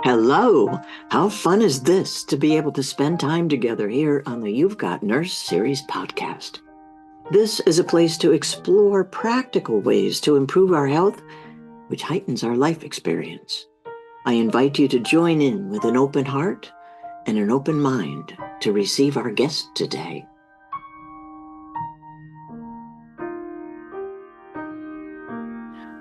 Hello. How fun is this to be able to spend time together here on the You've Got Nurse Series podcast? This is a place to explore practical ways to improve our health, which heightens our life experience. I invite you to join in with an open heart and an open mind to receive our guest today.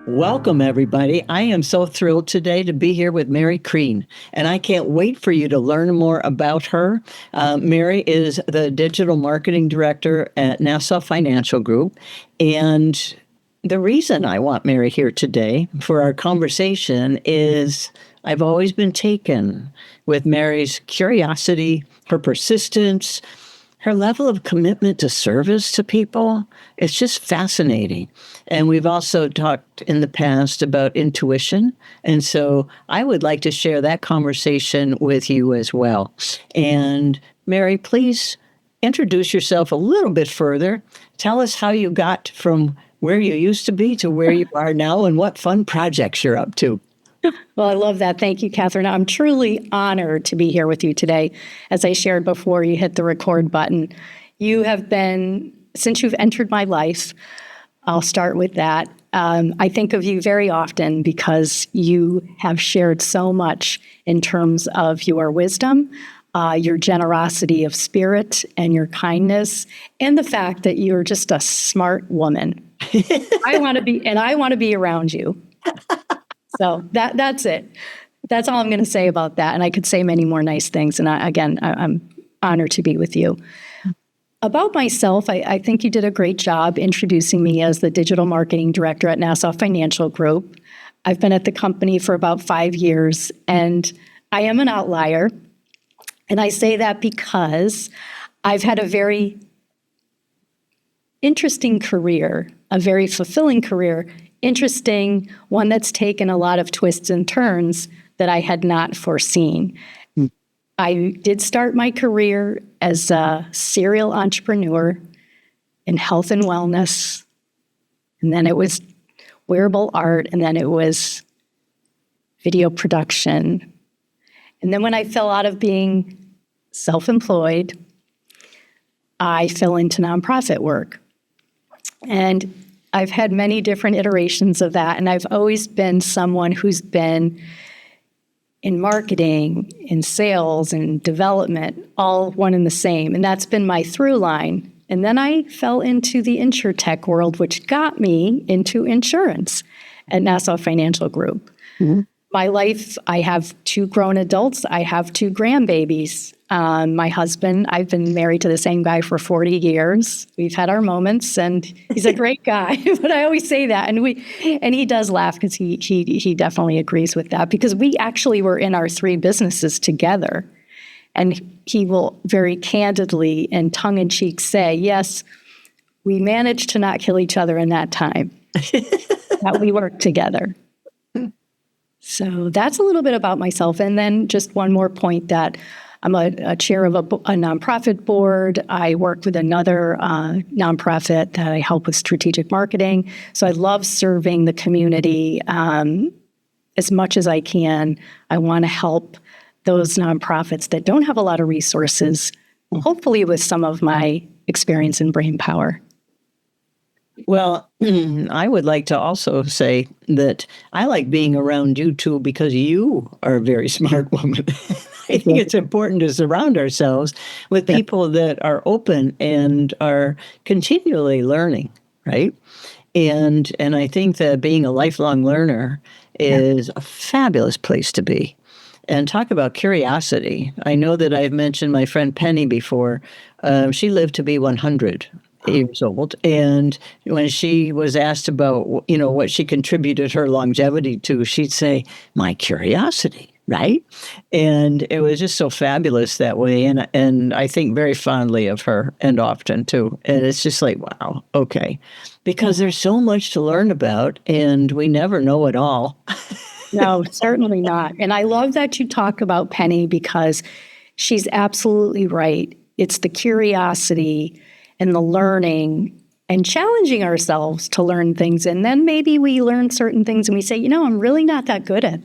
Welcome, everybody. I am so thrilled today to be here with Mary Crean, and I can't wait for you to learn more about her. Mary is the Digital Marketing Director at Nassau Financial Group, and the reason I want Mary here today for our conversation is I've always been taken with Mary's curiosity, her persistence, her level of commitment to service to people. It's just fascinating. And we've also talked in the past about intuition. And so I would like to share that conversation with you as well. And Mary, please introduce yourself a little bit further. Tell us how you got from where you used to be to where you are now and what fun projects you're up to. Well, I love that. Thank you, Catherine. I'm truly honored to be here with you today. As I shared before you hit the record button, you have been, since you've entered my life, I'll start with that. I think of you very often because you have shared so much in terms of your wisdom, your generosity of spirit, and your kindness, and the fact that you're just a smart woman. I want to be around you. So that's it. That's all I'm going to say about that. And I could say many more nice things. And I'm honored to be with you. About myself, I think you did a great job introducing me as the Digital Marketing Director at Nassau Financial Group. I've been at the company for about 5 years, and I am an outlier. And I say that because I've had a very interesting career, a very fulfilling career. Interesting, one that's taken a lot of twists and turns that I had not foreseen. I did start my career as a serial entrepreneur in health and wellness, and then it was wearable art, and then it was video production. And then when I fell out of being self-employed, I fell into nonprofit work. And I've had many different iterations of that, and I've always been someone who's been in marketing, in sales, and development, all one and the same, and that's been my through line. And then I fell into the insurtech world, which got me into insurance at Nassau Financial Group. Mm-hmm. My life, I have 2 grown adults. I have 2 grandbabies. My husband, I've been married to the same guy for 40 years. We've had our moments, and he's a great guy. But I always say that, and he does laugh because he definitely agrees with that, because we actually were in our 3 businesses together, and he will very candidly and tongue-in-cheek say, yes, we managed to not kill each other in that time that we worked together. So that's a little bit about myself. And then just one more point, that I'm a chair of a nonprofit board. I work with another nonprofit that I help with strategic marketing. So I love serving the community as much as I can. I want to help those nonprofits that don't have a lot of resources, hopefully with some of my experience and brain power. Well, I would like to also say that I like being around you, too, because you are a very smart woman. I think it's important to surround ourselves with people that are open and are continually learning, right? And I think that being a lifelong learner is a fabulous place to be. And talk about curiosity. I know that I've mentioned my friend Penny before. She lived to be 100 years old. And when she was asked about, what she contributed her longevity to, she'd say, my curiosity, right? And it was just so fabulous that way. And I think very fondly of her, and often too. And it's just like, wow, okay. Because there's so much to learn about, and we never know it all. No, certainly not. And I love that you talk about Penny, because she's absolutely right. It's the curiosity and the learning and challenging ourselves to learn things. And then maybe we learn certain things and we say, I'm really not that good at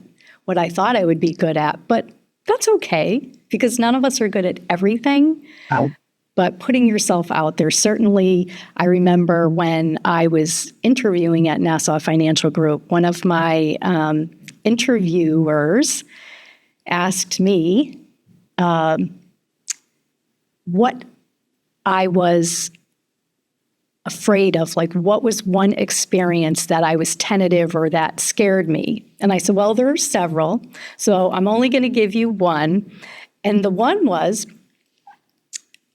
what I thought I would be good at. But that's okay, because none of us are good at everything. But putting yourself out there, certainly, I remember when I was interviewing at Nassau Financial Group, one of my interviewers asked me what I was afraid of, like what was one experience that I was tentative or that scared me. And I said, well, there are several, so I'm only going to give you one. And the one was,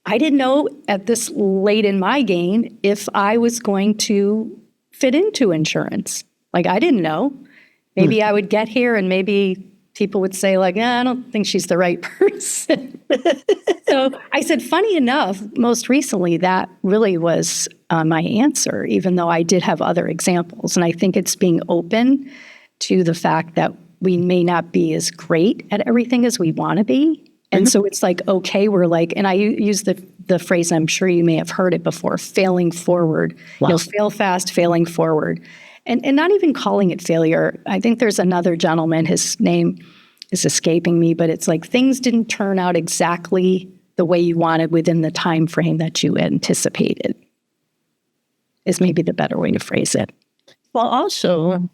I didn't know at this late in my game if I was going to fit into insurance. Like, I didn't know. Maybe I would get here and maybe people would say, like, I don't think she's the right person. So I said, funny enough, most recently, that really was my answer, even though I did have other examples. And I think it's being open to the fact that we may not be as great at everything as we want to be. And so it's like, okay, we're like, and I use the phrase, I'm sure you may have heard it before, failing forward. Wow. You'll fail fast, failing forward. And not even calling it failure. I think there's another gentleman, his name is escaping me, but it's like things didn't turn out exactly the way you wanted within the time frame that you anticipated, is maybe the better way to phrase it. Well, also,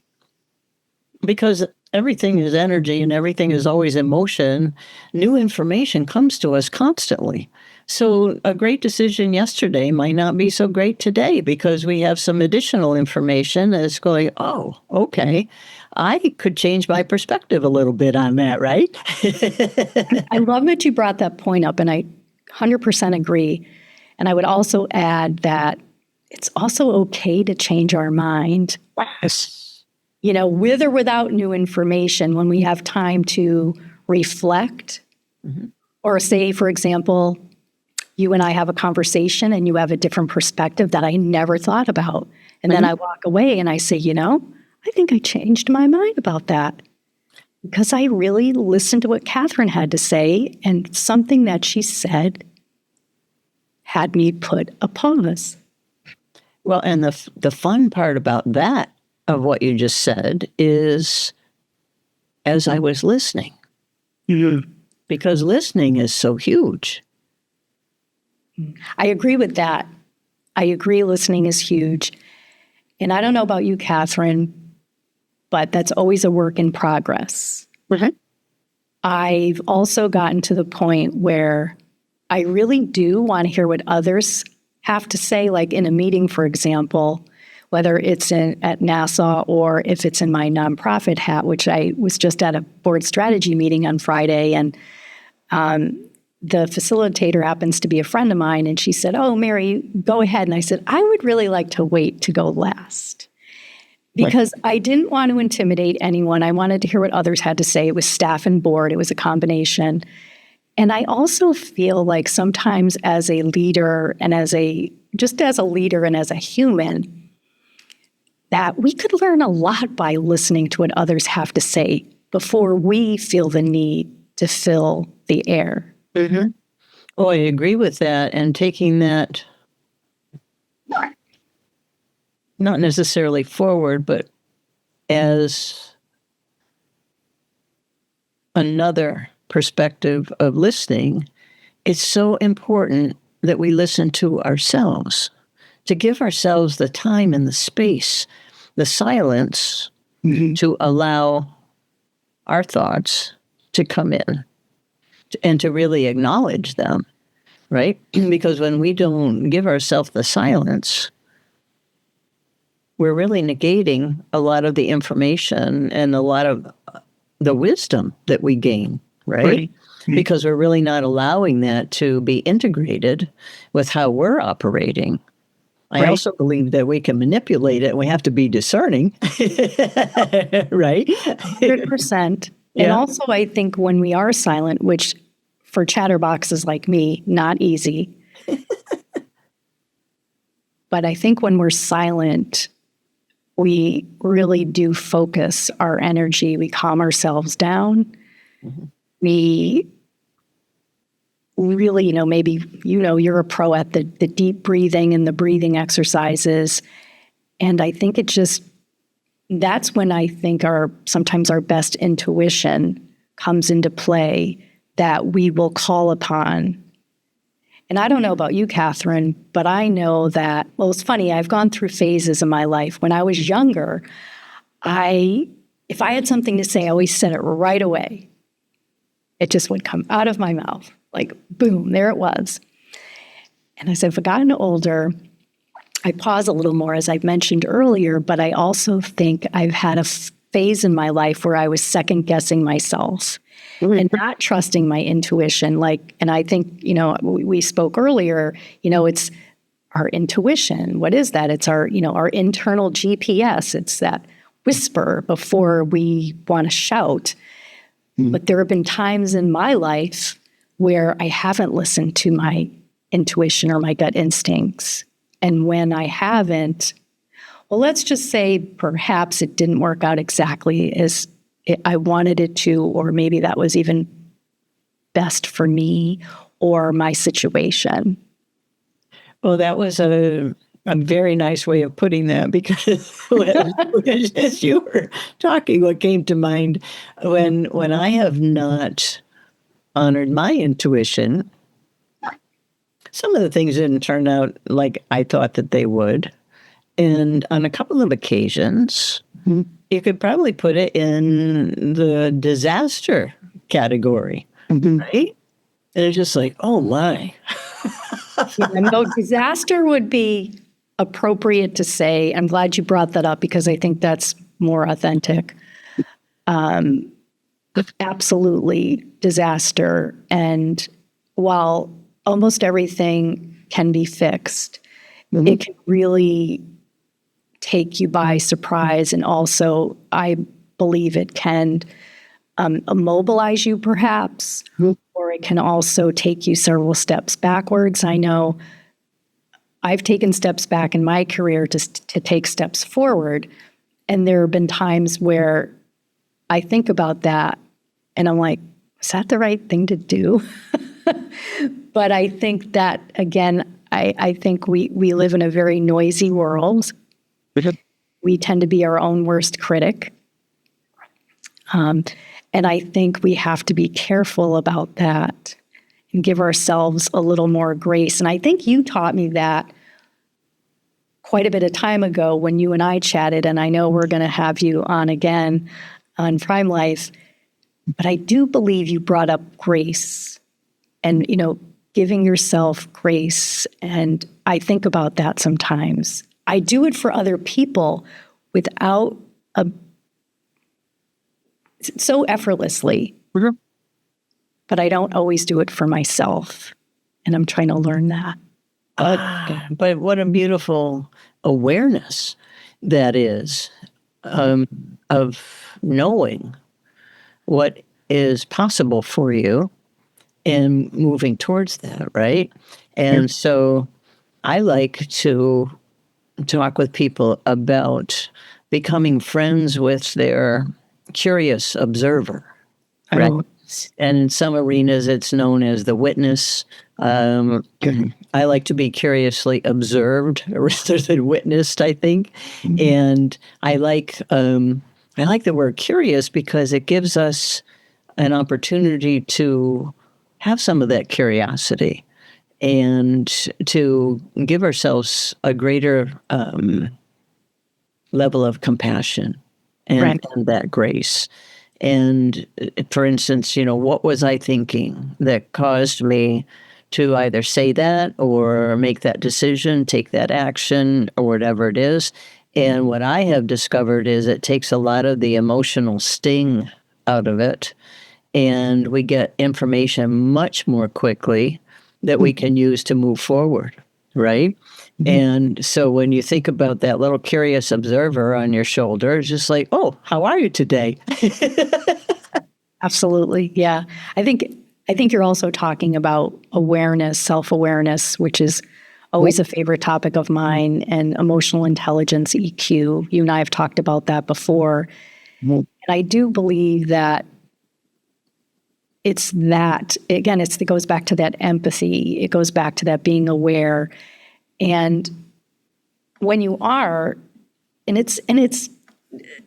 because everything is energy and everything is always in motion, new information comes to us constantly. So a great decision yesterday might not be so great today because we have some additional information that's going, oh, okay, I could change my perspective a little bit on that, right? I love that you brought that point up, and I 100% agree. And I would also add that it's also okay to change our mind. Yes. You know, with or without new information, when we have time to reflect, or say, for example, you and I have a conversation and you have a different perspective that I never thought about. And then I walk away and I say, you know, I think I changed my mind about that because I really listened to what Catherine had to say, and something that she said had me put a pause. Well, and the fun part about that, of what you just said, is as I was listening, because listening is so huge. I agree with that. I agree listening is huge. And I don't know about you, Catherine, but that's always a work in progress. I've also gotten to the point where I really do want to hear what others have to say, like in a meeting, for example, whether it's at Nassau or if it's in my nonprofit hat, which I was just at a board strategy meeting on Friday, and the facilitator happens to be a friend of mine, and she said, oh, Mary, go ahead. And I said, I would really like to wait to go last because I didn't want to intimidate anyone. I wanted to hear what others had to say. It was staff and board. It was a combination. And I also feel like sometimes as a leader and as a leader and as a human, that we could learn a lot by listening to what others have to say before we feel the need to fill the air. Oh, I agree with that. And taking that not necessarily forward, but as another perspective of listening, it's so important that we listen to ourselves, to give ourselves the time and the space, the silence to allow our thoughts to come in and to really acknowledge them, right? Because when we don't give ourselves the silence, we're really negating a lot of the information and a lot of the wisdom that we gain, right? Because we're really not allowing that to be integrated with how we're operating. I also believe that we can manipulate it, and we have to be discerning, right? 100%. And also, I think when we are silent, which for chatterboxes like me, not easy. But I think when we're silent, we really do focus our energy. We calm ourselves down. We really, maybe, you're a pro at the deep breathing and the breathing exercises. And I think it just that's when I think sometimes our best intuition comes into play that we will call upon. And I don't know about you, Catherine, but I know that, well, it's funny, I've gone through phases in my life. When I was younger, if I had something to say, I always said it right away. It just would come out of my mouth, like boom, there it was. And as I've gotten older, I pause a little more, as I've mentioned earlier, but I also think I've had a phase in my life where I was second guessing myself and not trusting my intuition. And I think, we spoke earlier, it's our intuition. What is that? It's our internal GPS. It's that whisper before we want to shout. But there have been times in my life where I haven't listened to my intuition or my gut instincts. And when I haven't, well, let's just say perhaps it didn't work out exactly as I wanted it to, or maybe that was even best for me or my situation. Well, that was a very nice way of putting that, because as you were talking, what came to mind when I have not honored my intuition, some of the things didn't turn out like I thought that they would. And on a couple of occasions, you could probably put it in the disaster category, right? And it's just like, oh my. No, disaster would be appropriate to say. I'm glad you brought that up because I think that's more authentic. Absolutely disaster. And while almost everything can be fixed, it can really take you by surprise. And also, I believe it can immobilize you, perhaps, or it can also take you several steps backwards. I know I've taken steps back in my career to take steps forward. And there have been times where I think about that and I'm like, is that the right thing to do? But I think that, again, I think we live in a very noisy world. We tend to be our own worst critic. And I think we have to be careful about that and give ourselves a little more grace. And I think you taught me that quite a bit of time ago when you and I chatted, and I know we're going to have you on again on Prime Life. But I do believe you brought up grace and, giving yourself grace. And I think about that sometimes. I do it for other people without so effortlessly, but I don't always do it for myself. And I'm trying to learn that. But what a beautiful awareness that is, of knowing what is possible for you and moving towards that, right? And so I like to talk with people about becoming friends with their curious observer, right? And in some arenas, it's known as the witness. I like to be curiously observed rather than witnessed, I think. And I like the word curious because it gives us an opportunity to have some of that curiosity and to give ourselves a greater level of compassion and that grace. And for instance, what was I thinking that caused me to either say that or make that decision, take that action, or whatever it is? And what I have discovered is it takes a lot of the emotional sting out of it, and we get information much more quickly that we can use to move forward, right? And so when you think about that little curious observer on your shoulder, it's just like, oh, how are you today? Absolutely. Yeah. I think you're also talking about awareness, self-awareness, which is always a favorite topic of mine, and emotional intelligence, EQ. You and I have talked about that before. And I do believe that it's that, again, it goes back to that empathy. It goes back to that being aware. And when you are, and it's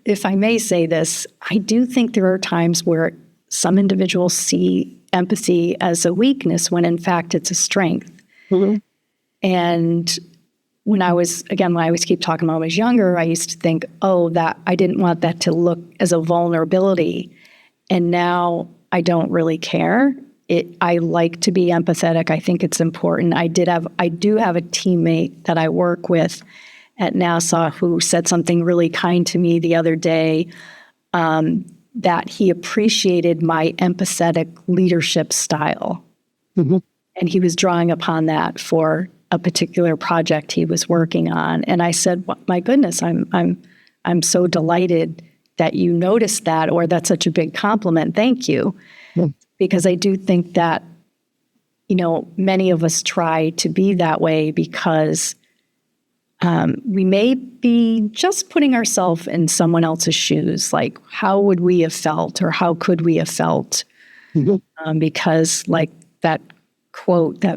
if I may say this, I do think there are times where some individuals see empathy as a weakness when in fact it's a strength. Mhm. And when I always keep talking when I was younger, I used to think, oh, that I didn't want that to look as a vulnerability. And now I don't really care. I like to be empathetic. I think it's important. I do have a teammate that I work with at Nassau who said something really kind to me the other day, that he appreciated my empathetic leadership style. Mhm. And he was drawing upon that for a particular project he was working on. And I said, well, my goodness, I'm so delighted that you noticed that, or that's such a big compliment. Thank you. Yeah. Because I do think that, many of us try to be that way because we may be just putting ourselves in someone else's shoes. Like, how would we have felt, or how could we have felt? Mhm. Because like that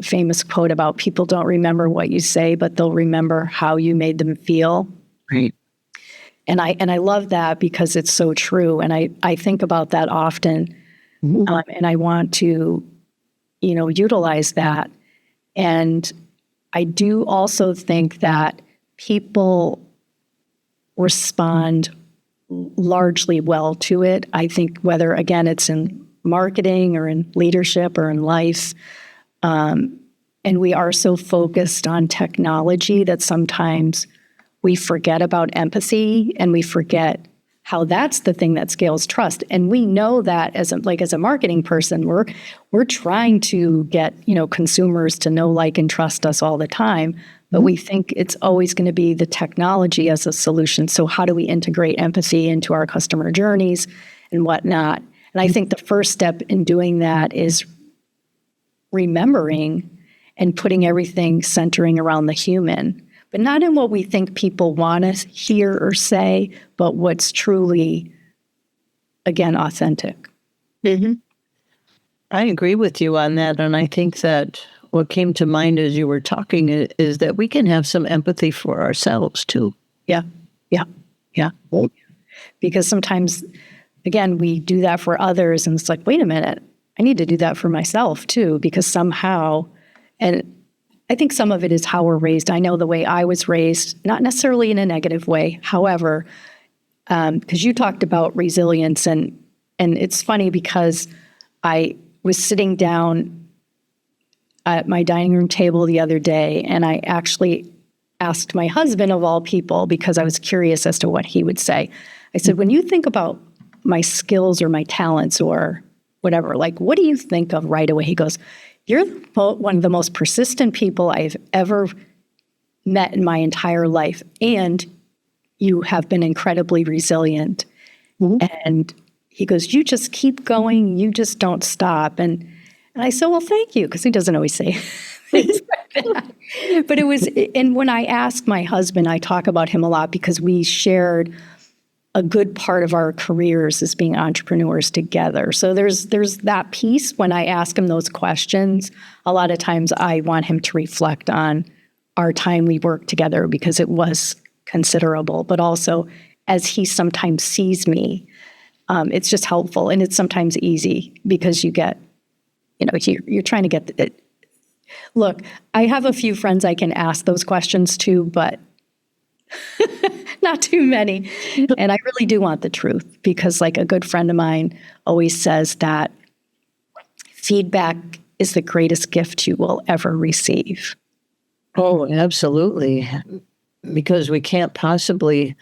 famous quote about people don't remember what you say, but they'll remember how you made them feel. Right. And I love that because it's so true. And I think about that often. Mhm. And I want to, utilize that. And I do also think that people respond largely well to it. I think whether, again, it's in marketing or in leadership or in life, and we are so focused on technology that sometimes we forget about empathy, and we forget how that's the thing that scales trust. And we know that as a marketing person, we're trying to get, consumers to know, like, and trust us all the time. But we think it's always going to be the technology as a solution. So how do we integrate empathy into our customer journeys and whatnot? And I think the first step in doing that is remembering and putting everything centering around the human, but not in what we think people want to hear or say, but what's truly, again, authentic. Mhm. I agree with you on that. And I think that what came to mind as you were talking is that we can have some empathy for ourselves too. Yeah, yeah, yeah. Right. Because sometimes, again, we do that for others, and it's like, wait a minute, I need to do that for myself too, because somehow, and I think some of it is how we're raised. I know the way I was raised, not necessarily in a negative way. However, because you talked about resilience, and it's funny because I was sitting down at my dining room table the other day, and I actually asked my husband, of all people, because I was curious as to what he would say. I said, when you think about my skills or my talents or whatever, like, what do you think of right away? He goes, you're one of the most persistent people I've ever met in my entire life, and you have been incredibly resilient. Mhm. And he goes, you just keep going, you just don't stop. And I said, well, thank you, because he doesn't always say things like that. But it was, and when I ask my husband, I talk about him a lot because we shared a good part of our careers as being entrepreneurs together. So there's that piece. When I ask him those questions, a lot of times I want him to reflect on our time we worked together, because it was considerable. But also, as he sometimes sees me, it's just helpful. And it's sometimes easy because you get, you're trying to get it. Look, I have a few friends I can ask those questions to, but not too many. And I really do want the truth, because like a good friend of mine always says that feedback is the greatest gift you will ever receive. Oh, absolutely. Because we can't possibly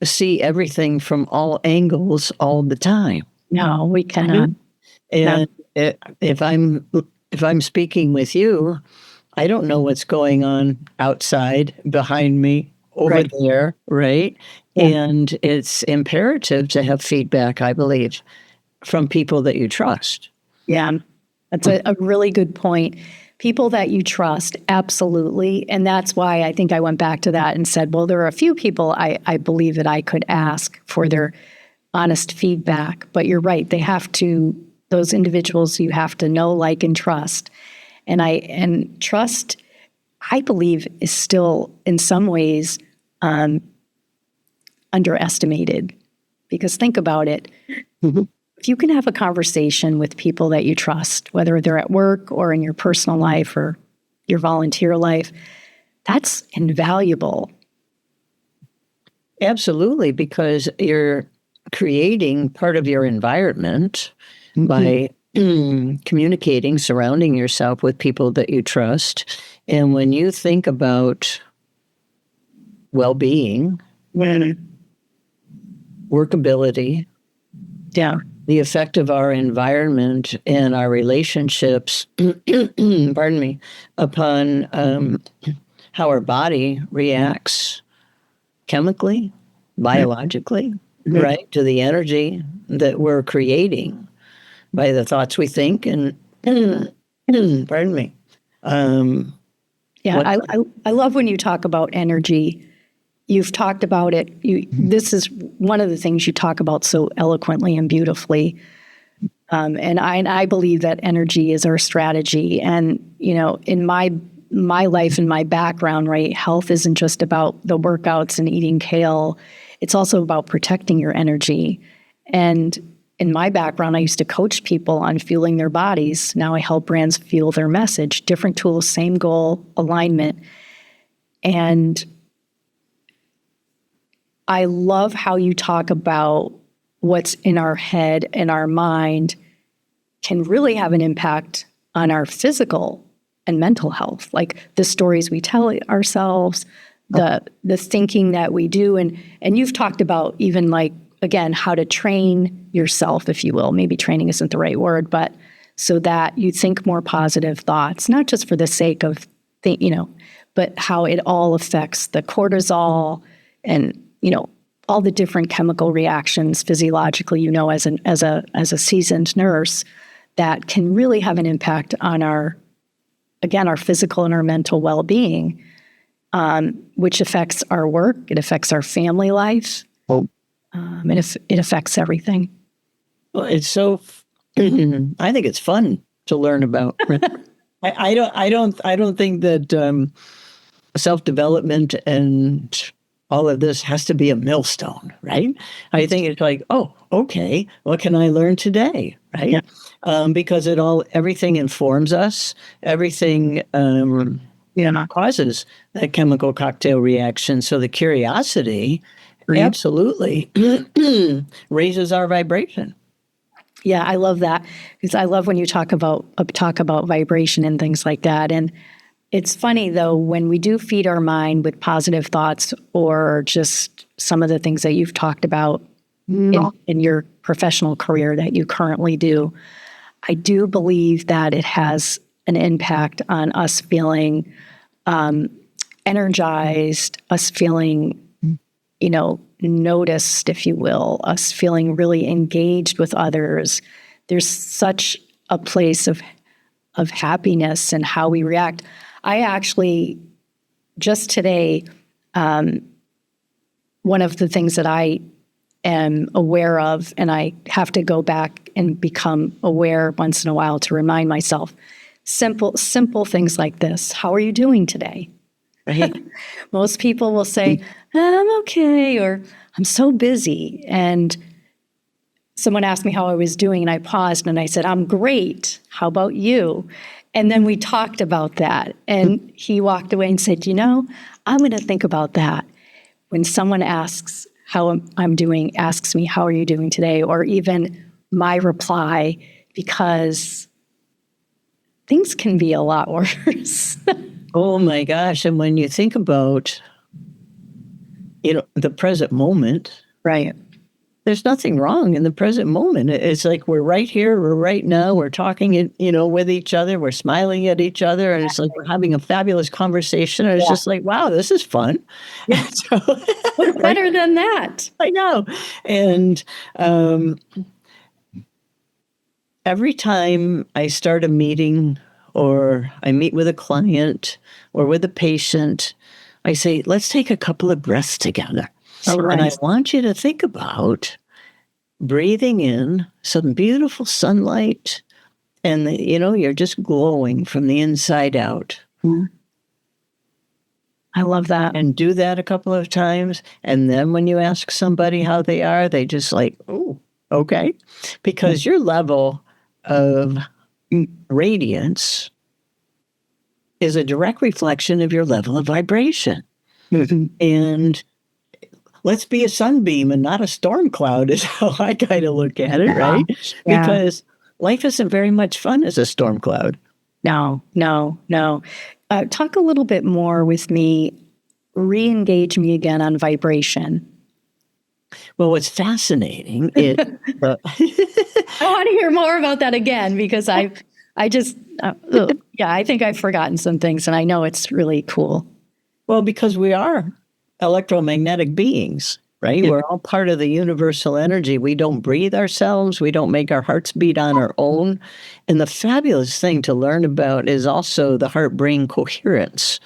see everything from all angles all the time. No, we cannot. No. And if I'm speaking with you, I don't know what's going on outside, behind me, over Right. there, right? Yeah. And it's imperative to have feedback, I believe, from people that you trust. Yeah. That's a really good point. People that you trust, absolutely. And that's why I think I went back to that and said, well, there are a few people I believe that I could ask for their honest feedback. But you're right. Those individuals you have to know, like, and trust. And trust, I believe, is still in some ways underestimated. Because think about it. Mhm. If you can have a conversation with people that you trust, whether they're at work or in your personal life or your volunteer life, that's invaluable. Absolutely, because you're creating part of your environment by communicating, surrounding yourself with people that you trust. And when you think about well being, workability, Yeah. the effect of our environment and our relationships, pardon me, upon how our body reacts chemically, biologically, right, to the energy that we're creating by the thoughts we think and, pardon me. Yeah, What? I love when you talk about energy. You've talked about it. This is one of the things you talk about so eloquently and beautifully. And I believe that energy is our strategy. And in my life and my background, right, health isn't just about the workouts and eating kale. It's also about protecting your energy. And in my background, I used to coach people on fueling their bodies. Now I help brands fuel their message. Different tools, same goal, alignment. And I love how you talk about what's in our head and our mind can really have an impact on our physical and mental health, like the stories we tell ourselves, the thinking that we do. And you've talked about even like, again, how to train yourself, if you will. Maybe training isn't the right word, but so that you think more positive thoughts, not just for the sake of, but how it all affects the cortisol and, all the different chemical reactions physiologically, as a seasoned nurse, that can really have an impact on our physical and our mental well-being, which affects our work, it affects our family life, and it affects everything. Well, it's so. I think it's fun to learn about. I don't think that self-development and all of this has to be a millstone, right? I think it's like, oh, okay, what can I learn today, right? Yeah. Because everything informs us, everything causes that chemical cocktail reaction. So the curiosity absolutely raises our vibration. Yeah, I love that because I love when you talk about vibration and things like that. And it's funny though when we do feed our mind with positive thoughts or just some of the things that you've talked about in your professional career that you currently do. I do believe that it has an impact on us feeling energized, us feeling, noticed, if you will, us feeling really engaged with others. There's such a place of happiness and how we react. I actually, just today, one of the things that I am aware of, and I have to go back and become aware once in a while to remind myself, simple things like this. How are you doing today? Right. Most people will say, I'm okay, or I'm so busy. And someone asked me how I was doing, and I paused and I said, I'm great. How about you? And then we talked about that. And he walked away and said, I'm going to think about that. When someone asks how I'm doing, asks me, how are you doing today? Or even my reply, because things can be a lot worse. Oh my gosh. And when you think about, the present moment, Right. there's nothing wrong in the present moment. It's like we're right here, we're right now, we're talking, with each other, we're smiling at each other, and it's like we're having a fabulous conversation. And it's just like, wow, this is fun. Yeah. So, What's better than that? I know. And every time I start a meeting or I meet with a client or with a patient, I say, let's take a couple of breaths together. Oh, And I nice. want you to think about breathing in some beautiful sunlight and, you're just glowing from the inside out. Mm. I love that. and do that a couple of times. And then when you ask somebody how they are, they just like, oh, okay. Because your level of radiance is a direct reflection of your level of vibration. And let's be a sunbeam and not a storm cloud is how I kind of look at it, right? Yeah. Because life isn't very much fun as a storm cloud. No. Talk a little bit more with me. Re-engage me again on vibration. Well, what's fascinating is I want to hear more about that again because I think I've forgotten some things and I know it's really cool. well, because we are electromagnetic beings, right? We're all part of the universal energy. We don't breathe ourselves. We don't make our hearts beat on our own. And the fabulous thing to learn about is also the heart-brain coherence,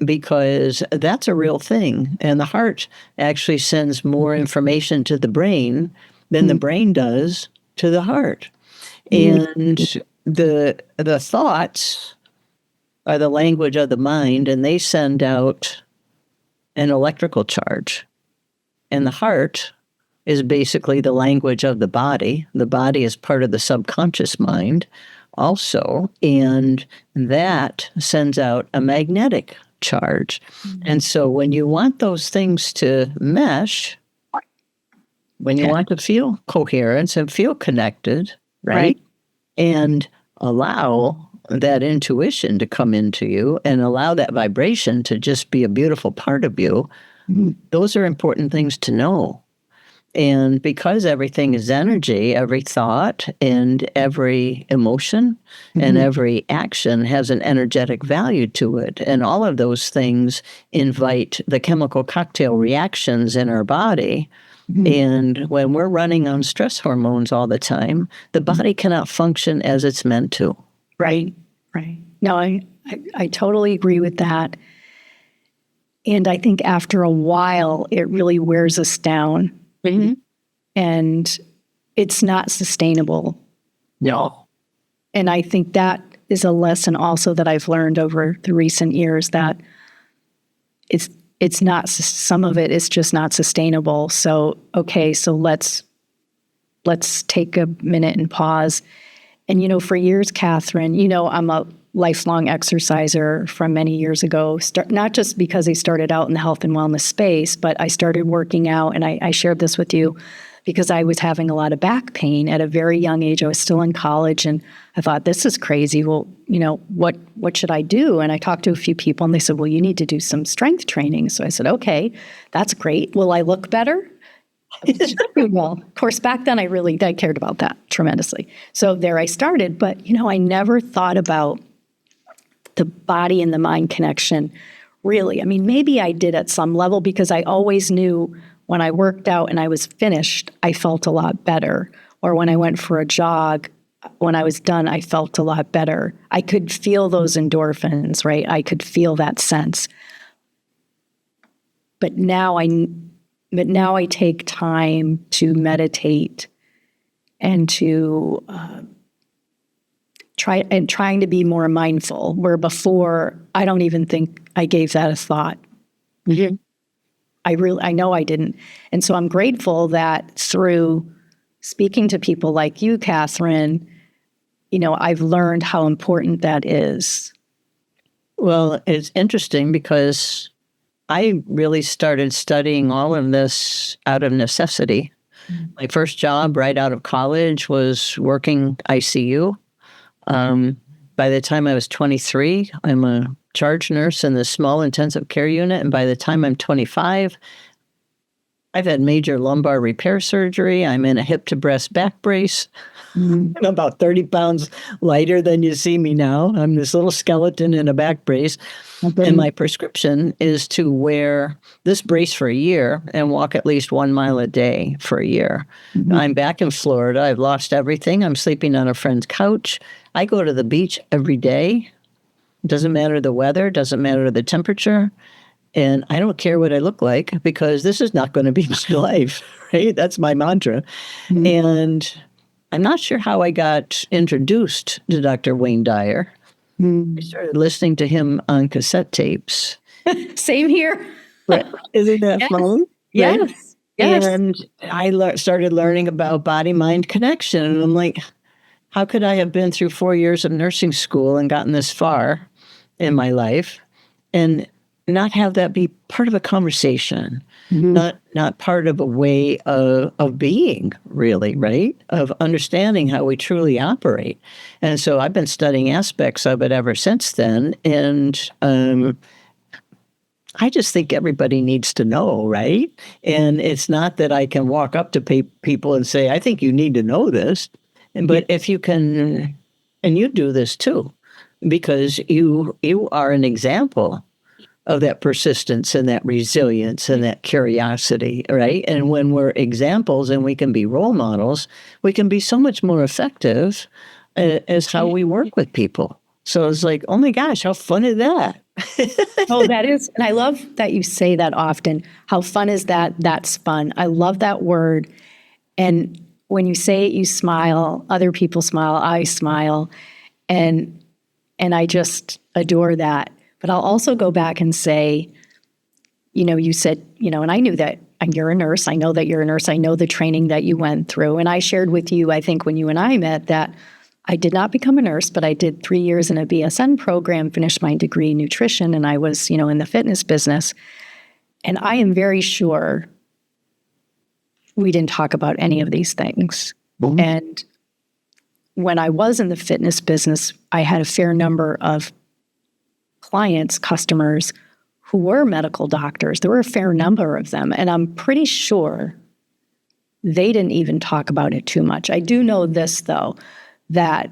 because that's a real thing. And the heart actually sends more information to the brain than the brain does to the heart. And the thoughts are the language of the mind, and they send out an electrical charge. And the heart is basically the language of the body. The body is part of the subconscious mind also, and that sends out a magnetic charge. And so when you want those things to mesh, when you want to feel coherence and feel connected, right? And allow that intuition to come into you and allow that vibration to just be a beautiful part of you, those are important things to know. And because everything is energy, every thought and every emotion and every action has an energetic value to it. And all of those things invite the chemical cocktail reactions in our body. And when we're running on stress hormones all the time, the body cannot function as it's meant to. Right. No, I totally agree with that. And I think after a while, it really wears us down. And it's not sustainable. No. And I think that is a lesson also that I've learned over the recent years that it's not, some of it is just not sustainable. So, okay, so let's take a minute and pause. And, for years, Catherine, I'm a lifelong exerciser from many years ago, not just because I started out in the health and wellness space, but I started working out, and I shared this with you because I was having a lot of back pain at a very young age. I was still in college, and I thought, this is crazy. Well, what should I do? And I talked to a few people, and they said, well, you need to do some strength training. So I said, okay, that's great. Will I look better? Well, of course, back then I cared about that tremendously. So there I started. But, I never thought about the body and the mind connection, really. I mean, maybe I did at some level because I always knew when I worked out and I was finished, I felt a lot better. Or when I went for a jog, when I was done, I felt a lot better. I could feel those endorphins, right? I could feel that sense. But now I take time to meditate and to trying to be more mindful, where before I don't even think I gave that a thought. I know I didn't. And so I'm grateful that through speaking to people like you, Catherine, I've learned how important that is. Well, it's interesting because I really started studying all of this out of necessity. My first job right out of college was working ICU. By the time I was 23, I'm a charge nurse in the small intensive care unit. And by the time I'm 25, I've had major lumbar repair surgery. I'm in a hip to breast back brace. I'm about 30 pounds lighter than you see me now. I'm this little skeleton in a back brace. And my prescription is to wear this brace for a year and walk at least 1 mile a day for a year. I'm back in Florida. I've lost everything. I'm sleeping on a friend's couch. I go to the beach every day. Doesn't matter the weather, doesn't matter the temperature. And I don't care what I look like because this is not going to be my life, right? That's my mantra. And I'm not sure how I got introduced to Dr. Wayne Dyer. I started listening to him on cassette tapes. Same here. Right. Isn't that Yes. fun? Right? Yes. Yes. And I started learning about body-mind connection. And I'm like, how could I have been through 4 years of nursing school and gotten this far in my life and not have that be part of a conversation, not part of a way of being, really, right? Of understanding how we truly operate. And so I've been studying aspects of it ever since then. And I just think everybody needs to know, right? And it's not that I can walk up to people and say, I think you need to know this. But if you can, and you do this too, because you are an example of that persistence and that resilience and that curiosity, right? And when we're examples and we can be role models, we can be so much more effective as how we work with people. So it's like, oh my gosh, how fun is that? Oh, that is. And I love that you say that often. How fun is that? That's fun. I love that word. And when you say it, you smile, other people smile, I smile. And I just adore that. But I'll also go back and say, you said, and I knew that you're a nurse. I know that you're a nurse. I know the training that you went through. And I shared with you, I think when you and I met, that I did not become a nurse, but I did 3 years in a BSN program, finished my degree in nutrition, and I was, in the fitness business. And I am very sure we didn't talk about any of these things. Mm-hmm. And when I was in the fitness business, I had a fair number of clients, customers who were medical doctors. There were a fair number of them. And I'm pretty sure they didn't even talk about it too much. I do know this, though, that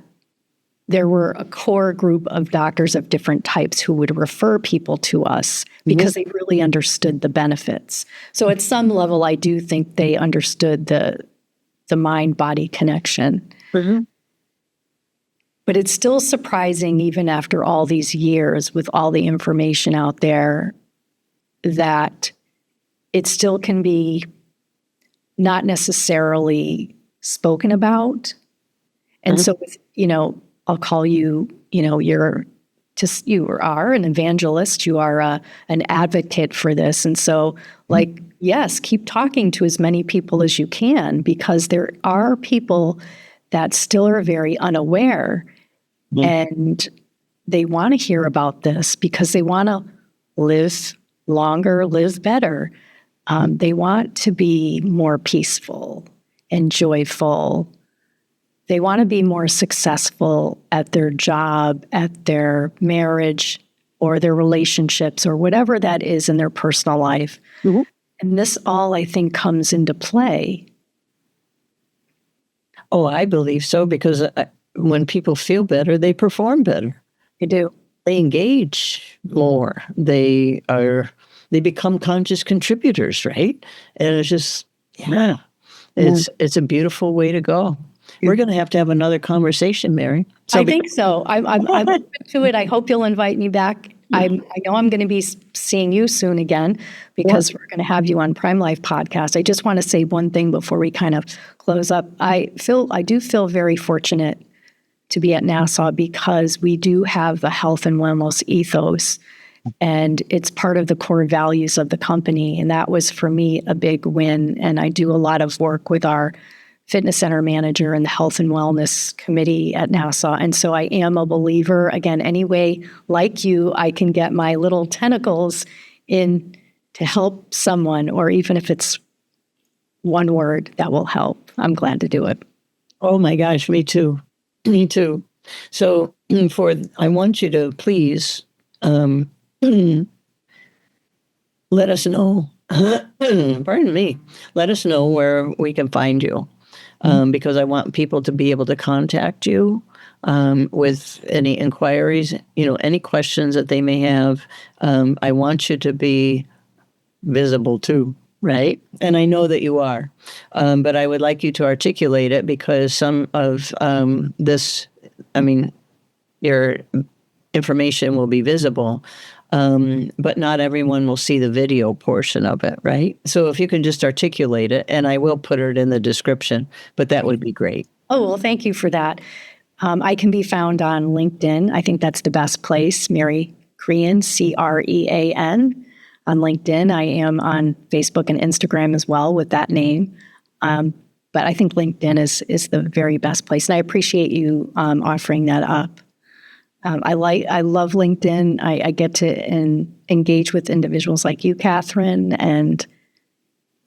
there were a core group of doctors of different types who would refer people to us because they really understood the benefits. So at some level, I do think they understood the mind-body connection. Mm-hmm. But it's still surprising, even after all these years, with all the information out there, that it still can be not necessarily spoken about. And so, I'll call you, you are an evangelist, you are an advocate for this. And so, yes, keep talking to as many people as you can, because there are people that still are very unaware. And they want to hear about this because they want to live longer, live better. They want to be more peaceful and joyful. They want to be more successful at their job, at their marriage, or their relationships, or whatever that is in their personal life. Mm-hmm. And this all, I think, comes into play. Oh, I believe so, because when people feel better, they perform better. They do. They engage more. They become conscious contributors, right? And it's just, it's a beautiful way to go. We're going to have another conversation, Mary. I think so. I'm open to it. I hope you'll invite me back. I know I'm going to be seeing you soon again, because we're going to have you on Prime Life podcast. I just want to say one thing before we kind of close up. I do feel very fortunate to be at Nassau, because we do have the health and wellness ethos, and it's part of the core values of the company. And that was, for me, a big win. And I do a lot of work with our fitness center manager and the health and wellness committee at Nassau. And so I am a believer, again, any way like you, I can get my little tentacles in to help someone, or even if it's one word that will help, I'm glad to do it. Oh my gosh, me too. Me too. So I want you to please let us know, pardon me, let us know where we can find you. Because I want people to be able to contact you with any inquiries, any questions that they may have. I want you to be visible too, right? And I know that you are, but I would like you to articulate it, because some of this, your information will be visible, but not everyone will see the video portion of it, right? So if you can just articulate it, and I will put it in the description, but that would be great. Oh, well, thank you for that. I can be found on LinkedIn. I think that's the best place, Mary Crean, Crean. On LinkedIn, I am on Facebook and Instagram as well with that name. But I think LinkedIn is the very best place. And I appreciate you offering that up. I love LinkedIn. I get to engage with individuals like you, Catherine. And,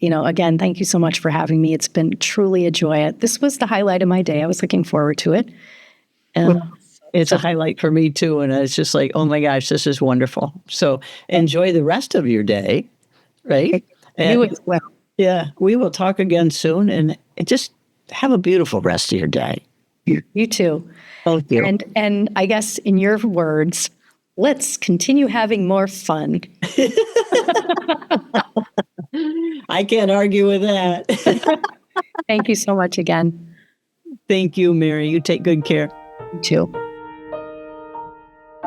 again, thank you so much for having me. It's been truly a joy. This was the highlight of my day. I was looking forward to it. It's a highlight for me too. And it's just like, oh my gosh, this is wonderful. So enjoy the rest of your day, right? You as well. Yeah, we will talk again soon, and just have a beautiful rest of your day. You too. Thank you. And I guess in your words, let's continue having more fun. I can't argue with that. Thank you so much again. Thank you, Mary. You take good care. You too.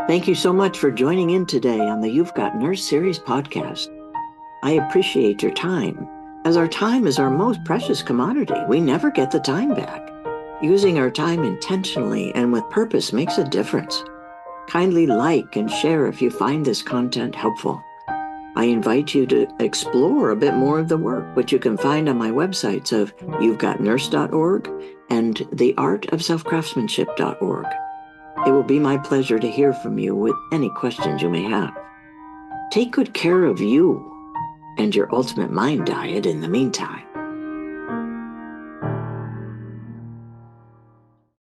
Thank you so much for joining in today on the You've Got Nurse Series podcast. I appreciate your time, as our time is our most precious commodity. We never get the time back. Using our time intentionally and with purpose makes a difference. Kindly like and share if you find this content helpful. I invite you to explore a bit more of the work, which you can find on my websites of you'vegotnurse.org and theartofselfcraftsmanship.org. It will be my pleasure to hear from you with any questions you may have. Take good care of you and your ultimate mind diet in the meantime.